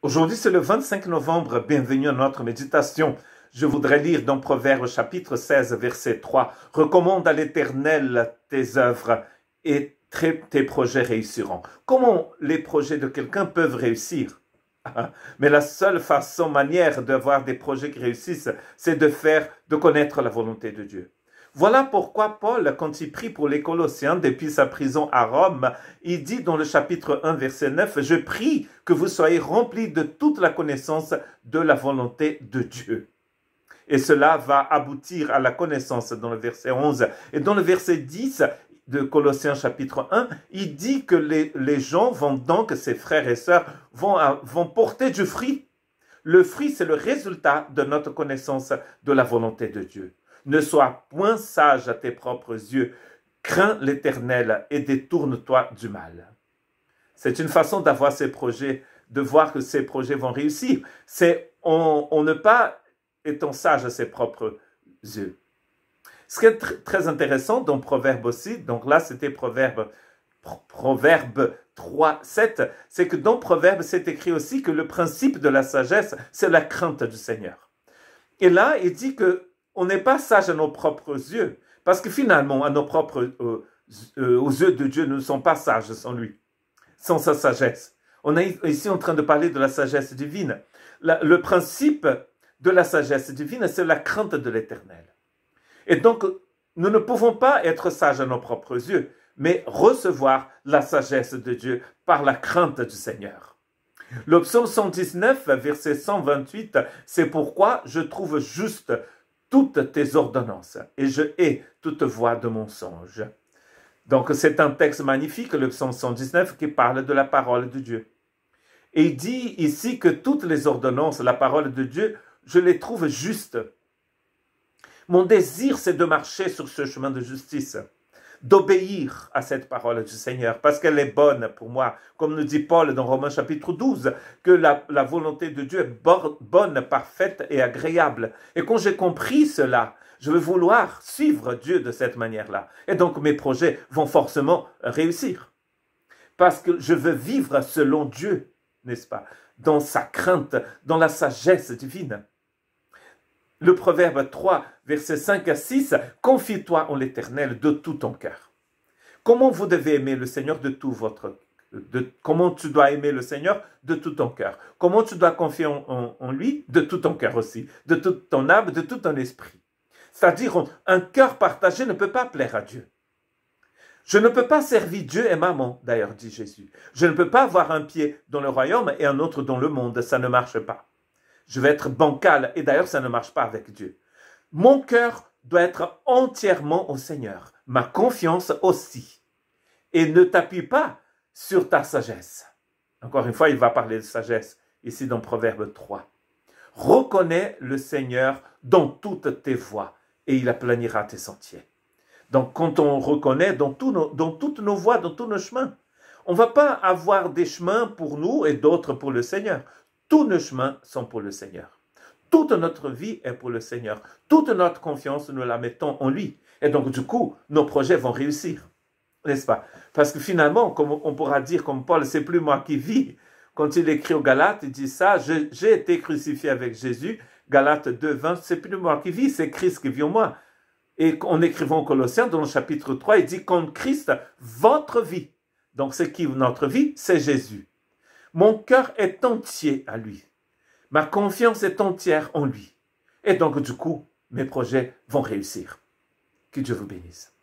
Aujourd'hui, c'est le 25 novembre. Bienvenue à notre méditation. Je voudrais lire dans Proverbes chapitre 16, verset 3. « Recommande à l'Éternel tes œuvres et tes projets réussiront. » Comment les projets de quelqu'un peuvent réussir? Mais la seule manière d'avoir des projets qui réussissent, c'est de connaître la volonté de Dieu. Voilà pourquoi Paul, quand il prie pour les Colossiens depuis sa prison à Rome, il dit dans le chapitre 1, verset 9, « Je prie que vous soyez remplis de toute la connaissance de la volonté de Dieu. » Et cela va aboutir à la connaissance dans le verset 11. Et dans le verset 10 de Colossiens chapitre 1, il dit que les gens vont donc, ses frères et sœurs, vont porter du fruit. Le fruit, c'est le résultat de notre connaissance de la volonté de Dieu. Ne sois point sage à tes propres yeux, crains l'Éternel et détourne-toi du mal. C'est une façon d'avoir ces projets, de voir que ces projets vont réussir. C'est on ne pas étant sage à ses propres yeux. Ce qui est très intéressant dans Proverbe aussi, donc là c'était Proverbe 3, 7, c'est que dans Proverbe c'est écrit aussi que le principe de la sagesse, c'est la crainte du Seigneur. Et là, il dit que on n'est pas sage à nos propres yeux, parce que finalement, aux yeux de Dieu, nous ne sommes pas sages sans lui, sans sa sagesse. On est ici en train de parler de la sagesse divine. Le principe de la sagesse divine, c'est la crainte de l'Éternel. Et donc, nous ne pouvons pas être sages à nos propres yeux, mais recevoir la sagesse de Dieu par la crainte du Seigneur. Le psaume 119, verset 128, c'est pourquoi je trouve juste toutes tes ordonnances et je hais toute voix de mensonge. Donc c'est un texte magnifique, le psaume 119, qui parle de la parole de Dieu. Et il dit ici que toutes les ordonnances, la parole de Dieu, je les trouve justes. Mon désir, c'est de marcher sur ce chemin de justice, d'obéir à cette parole du Seigneur, parce qu'elle est bonne pour moi. Comme nous dit Paul dans Romains chapitre 12, que la volonté de Dieu est bonne, parfaite et agréable. Et quand j'ai compris cela, je vais vouloir suivre Dieu de cette manière-là. Et donc mes projets vont forcément réussir. Parce que je veux vivre selon Dieu, n'est-ce pas? Dans sa crainte, dans la sagesse divine. Le Proverbe 3, versets 5 à 6, « Confie-toi en l'Éternel de tout ton cœur. » Comment vous devez aimer le Seigneur comment tu dois aimer le Seigneur de tout ton cœur? Comment tu dois confier en lui de tout ton cœur aussi, de toute ton âme, de tout ton esprit? C'est-à-dire, un cœur partagé ne peut pas plaire à Dieu. Je ne peux pas servir Dieu et maman, d'ailleurs, dit Jésus. Je ne peux pas avoir un pied dans le royaume et un autre dans le monde, ça ne marche pas. Je vais être bancal, et d'ailleurs ça ne marche pas avec Dieu. Mon cœur doit être entièrement au Seigneur, ma confiance aussi. Et ne t'appuie pas sur ta sagesse. Encore une fois, il va parler de sagesse, ici dans Proverbe 3. Reconnais le Seigneur dans toutes tes voies, et il aplanira tes sentiers. Donc quand on reconnaît dans toutes nos voies, dans tous nos chemins, on ne va pas avoir des chemins pour nous et d'autres pour le Seigneur. Tous nos chemins sont pour le Seigneur. Toute notre vie est pour le Seigneur. Toute notre confiance, nous la mettons en lui. Et donc, du coup, nos projets vont réussir. N'est-ce pas? Parce que finalement, comme on pourra dire comme Paul, c'est plus moi qui vis. Quand il écrit aux Galates, il dit ça, j'ai été crucifié avec Jésus. Galates 2, 20, c'est plus moi qui vis, c'est Christ qui vit en moi. Et en écrivant aux Colossiens, dans le chapitre 3, il dit, quand Christ, votre vie. Donc, c'est qui notre vie? C'est Jésus. Mon cœur est entier à lui. Ma confiance est entière en lui. Et donc, du coup, mes projets vont réussir. Que Dieu vous bénisse.